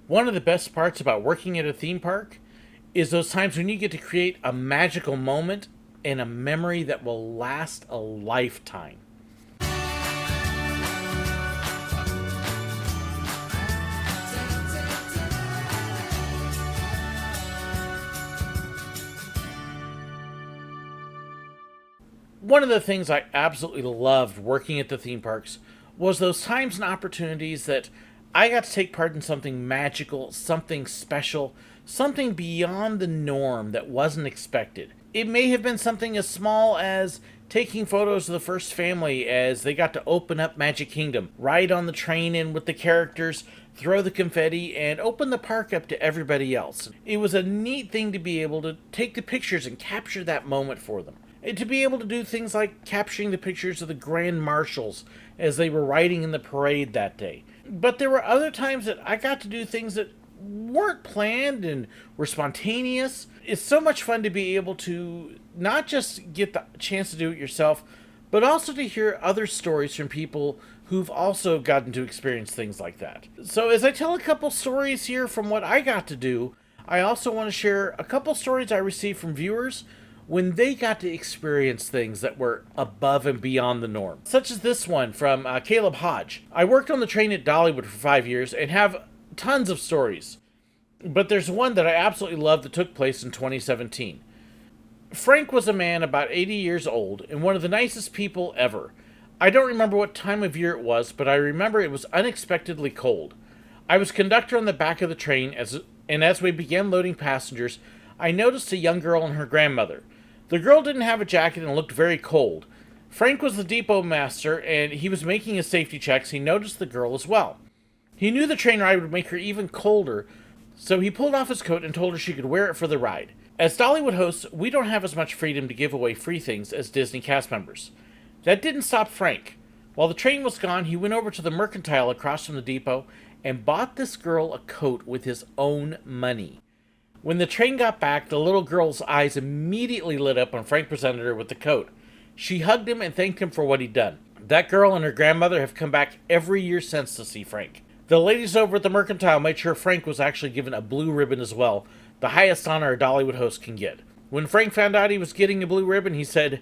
One of the best parts about working at a theme park is those times when you get to create a magical moment and a memory that will last a lifetime. One of the things I absolutely loved working at the theme parks was those times and opportunities that I got to take part in something magical, something special, something beyond the norm that wasn't expected. It may have been something as small as taking photos of the first family as they got to open up Magic Kingdom, ride on the train in with the characters, throw the confetti, and open the park up to everybody else. It was a neat thing to be able to take the pictures and capture that moment for them. And to be able to do things like capturing the pictures of the grand marshals as they were riding in the parade that day. But there were other times that I got to do things that weren't planned and were spontaneous. It's so much fun to be able to not just get the chance to do it yourself, but also to hear other stories from people who've also gotten to experience things like that. So as I tell a couple stories here from what I got to do, I also want to share a couple stories I received from viewers when they got to experience things that were above and beyond the norm. Such as this one from Caleb Hodge. I worked on the train at Dollywood for 5 years and have tons of stories. But there's one that I absolutely love that took place in 2017. Frank was a man about 80 years old and one of the nicest people ever. I don't remember what time of year it was, but I remember it was unexpectedly cold. I was conductor on the back of the train, and as we began loading passengers, I noticed a young girl and her grandmother. The girl didn't have a jacket and looked very cold. Frank was the depot master, and he was making his safety checks. He noticed the girl as well. He knew the train ride would make her even colder, so he pulled off his coat and told her she could wear it for the ride. As Dollywood hosts, we don't have as much freedom to give away free things as Disney cast members. That didn't stop Frank. While the train was gone, he went over to the Mercantile across from the depot and bought this girl a coat with his own money. When the train got back, the little girl's eyes immediately lit up when Frank presented her with the coat. She hugged him and thanked him for what he'd done. That girl and her grandmother have come back every year since to see Frank. The ladies over at the Mercantile made sure Frank was actually given a blue ribbon as well, the highest honor a Dollywood host can get. When Frank found out he was getting a blue ribbon, he said,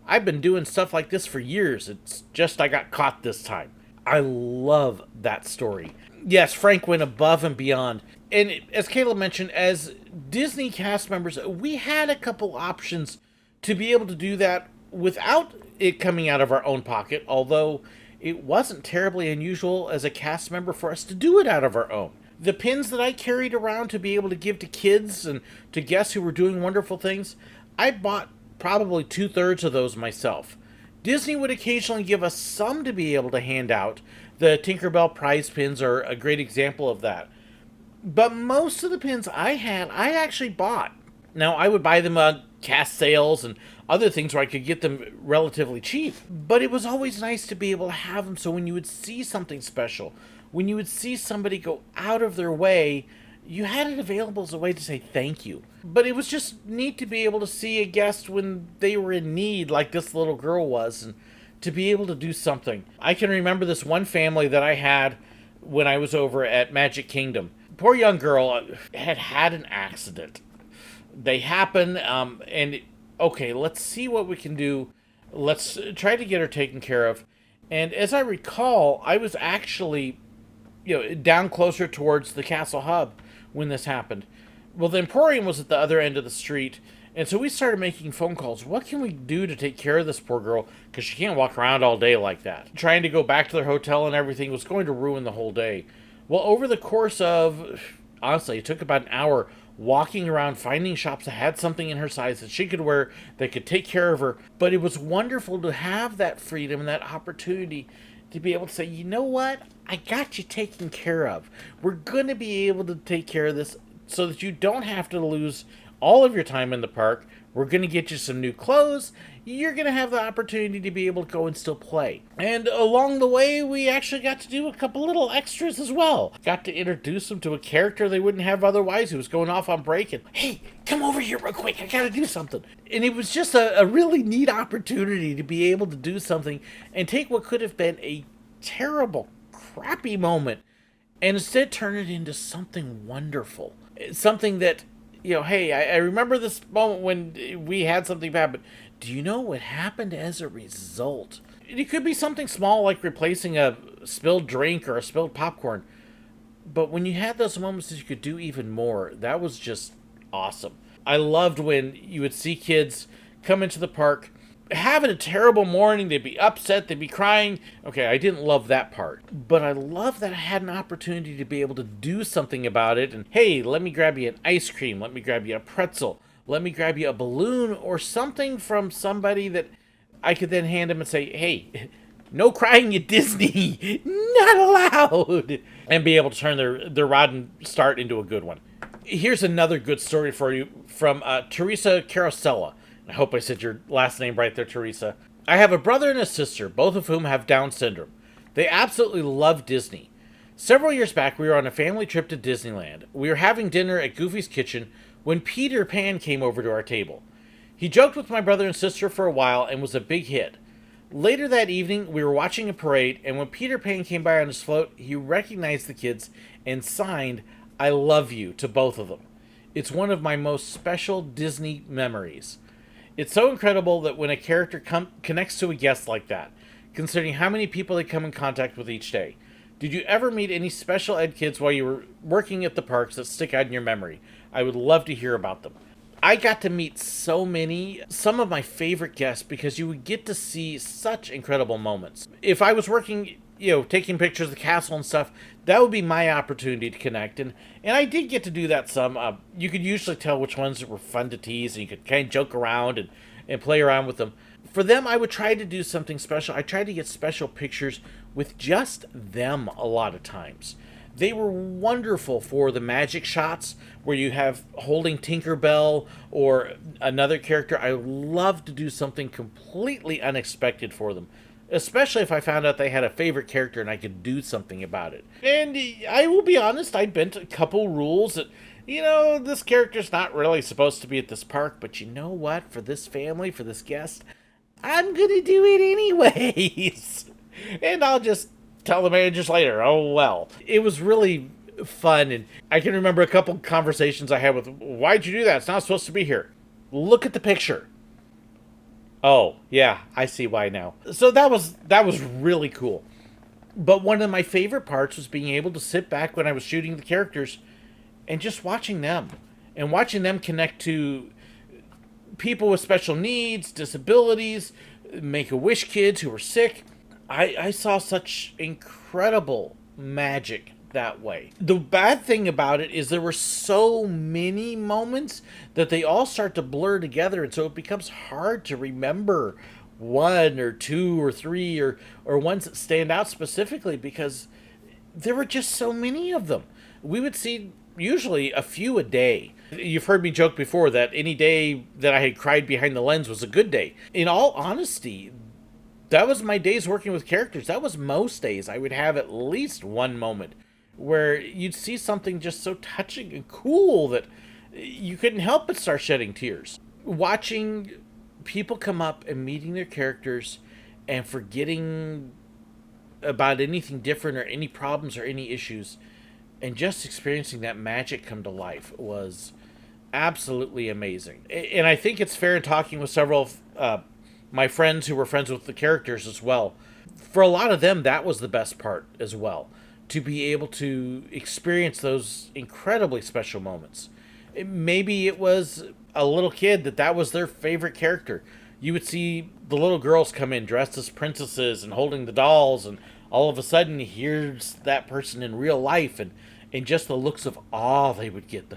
"I've been doing stuff like this for years. It's just I got caught this time." I love that story. Yes, Frank went above and beyond. And as Caleb mentioned, as Disney cast members, we had a couple options to be able to do that without it coming out of our own pocket, although it wasn't terribly unusual as a cast member for us to do it out of our own. The pins that I carried around to be able to give to kids and to guests who were doing wonderful things, I bought probably 2/3 of those myself. Disney would occasionally give us some to be able to hand out. The Tinkerbell prize pins are a great example of that. But most of the pins I had, I actually bought. Now, I would buy them on cast sales and other things where I could get them relatively cheap. But it was always nice to be able to have them so when you would see something special, when you would see somebody go out of their way, you had it available as a way to say thank you. But it was just neat to be able to see a guest when they were in need, like this little girl was, and to be able to do something. I can remember this one family that I had when I was over at Magic Kingdom. Poor young girl had an accident. They happen, okay, let's see what we can do. Let's try to get her taken care of. And as I recall, I was actually, down closer towards the Castle Hub when this happened. Well, the Emporium was at the other end of the street, and so we started making phone calls. What can we do to take care of this poor girl? Because she can't walk around all day like that. Trying to go back to their hotel and everything was going to ruin the whole day. Well, over the course of, honestly, it took about an hour walking around, finding shops that had something in her size that she could wear, that could take care of her. But it was wonderful to have that freedom and that opportunity to be able to say, you know what? I got you taken care of. We're going to be able to take care of this so that you don't have to lose all of your time in the park. We're going to get you some new clothes. You're going to have the opportunity to be able to go and still play. And along the way, we actually got to do a couple little extras as well. Got to introduce them to a character they wouldn't have otherwise who was going off on break. And, hey, come over here real quick. I got to do something. And it was just a really neat opportunity to be able to do something and take what could have been a terrible, crappy moment and instead turn it into something wonderful. Something that, hey, I remember this moment when we had something bad, but do you know what happened as a result? It could be something small like replacing a spilled drink or a spilled popcorn. But when you had those moments that you could do even more, that was just awesome. I loved when you would see kids come into the park having a terrible morning. They'd be upset, they'd be crying. Okay, I didn't love that part. But I love that I had an opportunity to be able to do something about it. And hey, let me grab you an ice cream. Let me grab you a pretzel. Let me grab you a balloon or something from somebody that I could then hand them and say, hey, no crying at Disney, not allowed, and be able to turn their rotten start into a good one. Here's another good story for you from Teresa Carosella. I hope I said your last name right there, Teresa. I have a brother and a sister, both of whom have Down syndrome. They absolutely love Disney. Several years back, we were on a family trip to Disneyland. We were having dinner at Goofy's Kitchen when Peter Pan came over to our table. He joked with my brother and sister for a while and was a big hit. Later that evening, we were watching a parade, and when Peter Pan came by on his float, he recognized the kids and signed, "I love you," to both of them. It's one of my most special Disney memories. It's so incredible that when a character connects to a guest like that, considering how many people they come in contact with each day. Did you ever meet any special ed kids while you were working at the parks that stick out in your memory? I would love to hear about them. I got to meet so many, some of my favorite guests, because you would get to see such incredible moments. If I was working, taking pictures of the castle and stuff, that would be my opportunity to connect. And I did get to do that some. You could usually tell which ones were fun to tease, and you could kind of joke around and play around with them. For them, I would try to do something special. I tried to get special pictures with just them a lot of times. They were wonderful for the magic shots where you have holding Tinkerbell or another character. I love to do something completely unexpected for them, especially if I found out they had a favorite character and I could do something about it. And I will be honest, I bent a couple rules that, this character's not really supposed to be at this park, but you know what? For this family, for this guest, I'm going to do it anyways. And I'll just tell the managers later, oh well. It was really fun, and I can remember a couple conversations I had with, why'd you do that? It's not supposed to be here. Look at the picture. Oh, yeah, I see why now. So that was really cool. But one of my favorite parts was being able to sit back when I was shooting the characters and just watching them. And watching them connect to people with special needs, disabilities, Make-A-Wish kids who were sick. I saw such incredible magic that way. The bad thing about it is there were so many moments that they all start to blur together, and so it becomes hard to remember one or two or three or ones that stand out specifically because there were just so many of them. We would see usually a few a day. You've heard me joke before that any day that I had cried behind the lens was a good day. In all honesty, that was my days working with characters. That was most days. I would have at least one moment where you'd see something just so touching and cool that you couldn't help but start shedding tears. Watching people come up and meeting their characters and forgetting about anything different or any problems or any issues and just experiencing that magic come to life was absolutely amazing. And I think it's fair in talking with several of my friends who were friends with the characters as well. For a lot of them, that was the best part as well. To be able to experience those incredibly special moments. Maybe it was a little kid that was their favorite character. You would see the little girls come in dressed as princesses and holding the dolls, and all of a sudden here's that person in real life, and just the looks of awe they would get.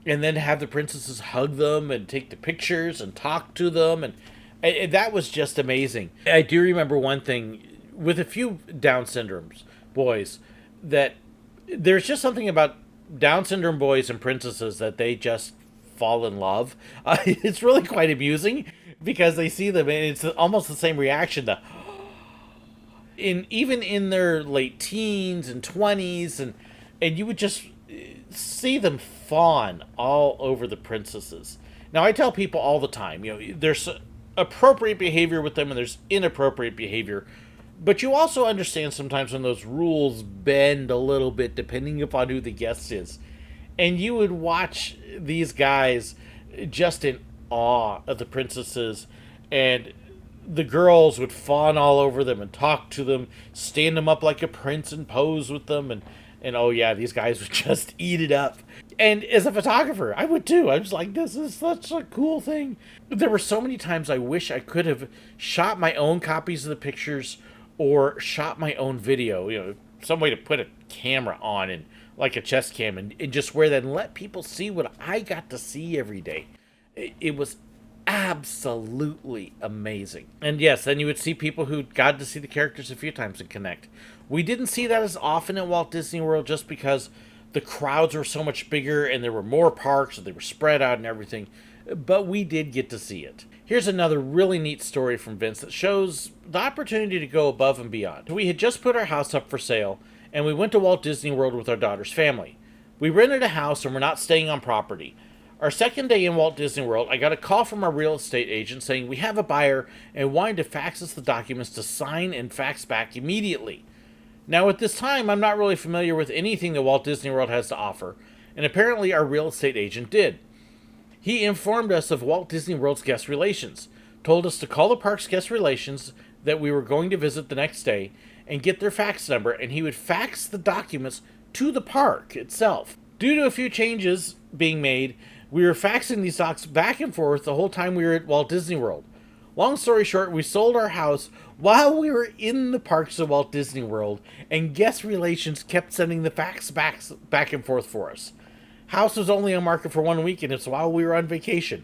And then have the princesses hug them and take the pictures and talk to them. And that was just amazing. I do remember one thing with a few Down syndrome boys, that there's just something about Down syndrome boys and princesses that they just fall in love. It's really quite amusing because they see them and it's almost the same reaction to, even in their late teens and 20s, and you would just see them fawn all over the princesses. Now, I tell people all the time, there's appropriate behavior with them and there's inappropriate behavior. But you also understand sometimes when those rules bend a little bit depending upon who the guest is. And you would watch these guys just in awe of the princesses, and the girls would fawn all over them and talk to them, stand them up like a prince and pose with them, and oh yeah, these guys would just eat it up. And as a photographer, I would too. I was like, this is such a cool thing. There were so many times I wish I could have shot my own copies of the pictures or shot my own video. Some way to put a camera on and like a chest cam and just wear that and let people see what I got to see every day. It was absolutely amazing. And yes, then you would see people who got to see the characters a few times and connect. We didn't see that as often at Walt Disney World just because the crowds were so much bigger and there were more parks and they were spread out and everything. But we did get to see it. Here's another really neat story from Vince that shows the opportunity to go above and beyond. We had just put our house up for sale and we went to Walt Disney World with our daughter's family. We rented a house and we're not staying on property. Our second day in Walt Disney World, I got a call from our real estate agent saying we have a buyer and wanted to fax us the documents to sign and fax back immediately. Now at this time, I'm not really familiar with anything that Walt Disney World has to offer, and apparently our real estate agent did. He informed us of Walt Disney World's guest relations, told us to call the park's guest relations that we were going to visit the next day and get their fax number, and he would fax the documents to the park itself. Due to a few changes being made, we were faxing these docs back and forth the whole time we were at Walt Disney World. Long story short, we sold our house while we were in the parks of Walt Disney World, and guest relations kept sending the fax back and forth for us. House was only on market for 1 week, and it's while we were on vacation.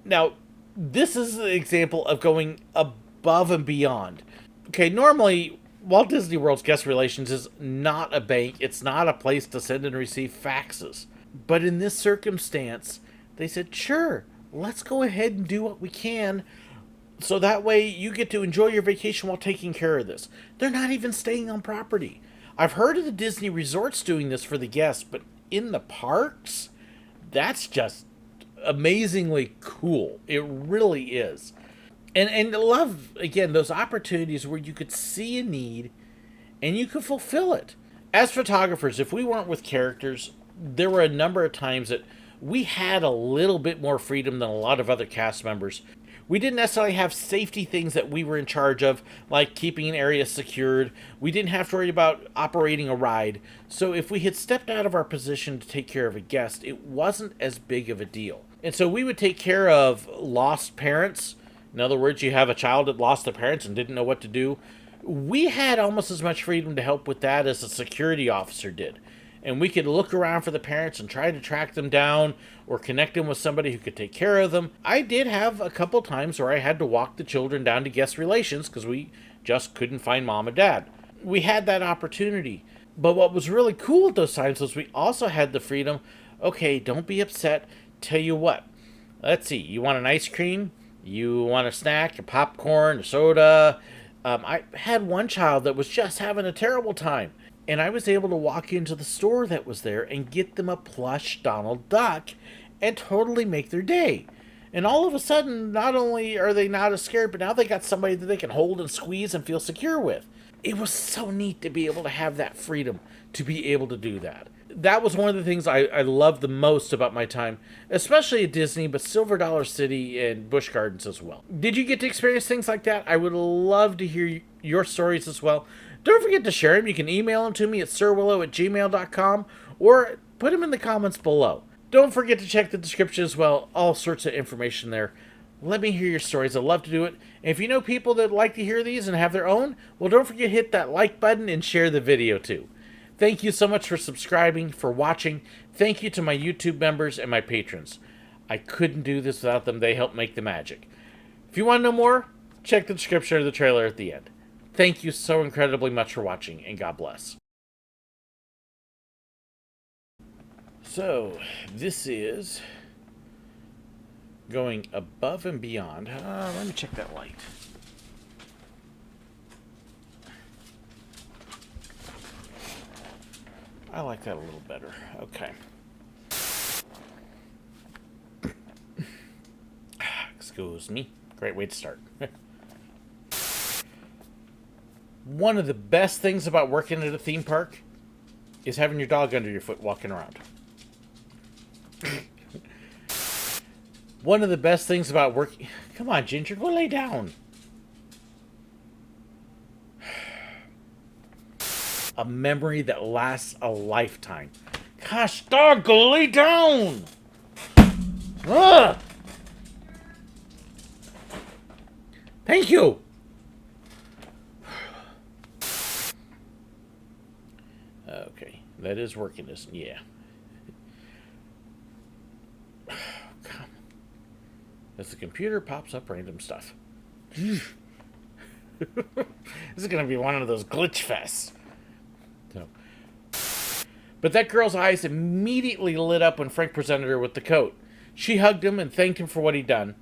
Now, this is an example of going above and beyond. Okay, normally, Walt Disney World's guest relations is not a bank. It's not a place to send and receive faxes. But in this circumstance, they said, sure, let's go ahead and do what we can so that way you get to enjoy your vacation while taking care of this. They're not even staying on property. I've heard of the Disney resorts doing this for the guests, but in the parks, that's just amazingly cool. It really is. And I love, again, those opportunities where you could see a need and you could fulfill it. As photographers, if we weren't with characters, there were a number of times that we had a little bit more freedom than a lot of other cast members. We didn't necessarily have safety things that we were in charge of, like keeping an area secured. We didn't have to worry about operating a ride. So if we had stepped out of our position to take care of a guest, it wasn't as big of a deal. And so we would take care of lost parents. In other words, you have a child that lost their parents and didn't know what to do. We had almost as much freedom to help with that as a security officer did. And we could look around for the parents and try to track them down or connect them with somebody who could take care of them. I did have a couple times where I had to walk the children down to guest relations because we just couldn't find mom and dad. We had that opportunity. But what was really cool at those times was we also had the freedom, okay, don't be upset. Tell you what, let's see, you want an ice cream? You want a snack, a popcorn, a soda? I had one child that was just having a terrible time. And I was able to walk into the store that was there and get them a plush Donald Duck and totally make their day. And all of a sudden, not only are they not as scared, but now they got somebody that they can hold and squeeze and feel secure with. It was so neat to be able to have that freedom to be able to do that. That was one of the things I loved the most about my time, especially at Disney, but Silver Dollar City and Busch Gardens as well. Did you get to experience things like that? I would love to hear your stories as well. Don't forget to share them. You can email them to me at SirWillow@gmail.com or put them in the comments below. Don't forget to check the description as well. All sorts of information there. Let me hear your stories. I'd love to do it. And if you know people that like to hear these and have their own, well, don't forget to hit that like button and share the video too. Thank you so much for subscribing, for watching. Thank you to my YouTube members and my patrons. I couldn't do this without them. They help make the magic. If you want to know more, check the description of the trailer at the end. Thank you so incredibly much for watching, and God bless. So, this is going above and beyond. Let me check that light. I like that a little better. Okay. Excuse me. Great way to start. One of the best things about working at a theme park is having your dog under your foot walking around. One of the best things about working... Come on, Ginger, go lay down. A memory that lasts a lifetime. Gosh, dog, go lay down! Ugh! Thank you! Okay, that is working, isn't it? Yeah. Come. As the computer pops up random stuff. This is going to be one of those glitch fests. So. But that girl's eyes immediately lit up when Frank presented her with the coat. She hugged him and thanked him for what he'd done.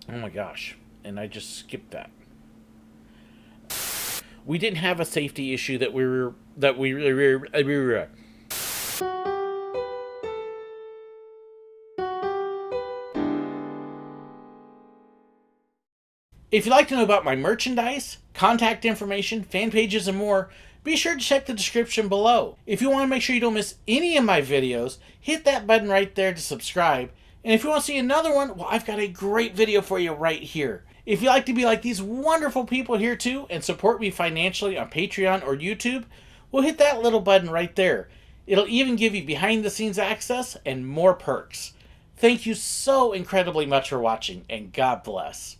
Oh my gosh. And I just skipped that. We didn't have a safety issue that we were... If you'd like to know about my merchandise, contact information, fan pages, and more, be sure to check the description below. If you want to make sure you don't miss any of my videos, hit that button right there to subscribe. And if you want to see another one, well, I've got a great video for you right here. If you'd like to be like these wonderful people here too and support me financially on Patreon or YouTube, well, hit that little button right there. It'll even give you behind the scenes access and more perks. Thank you so incredibly much for watching, and God bless.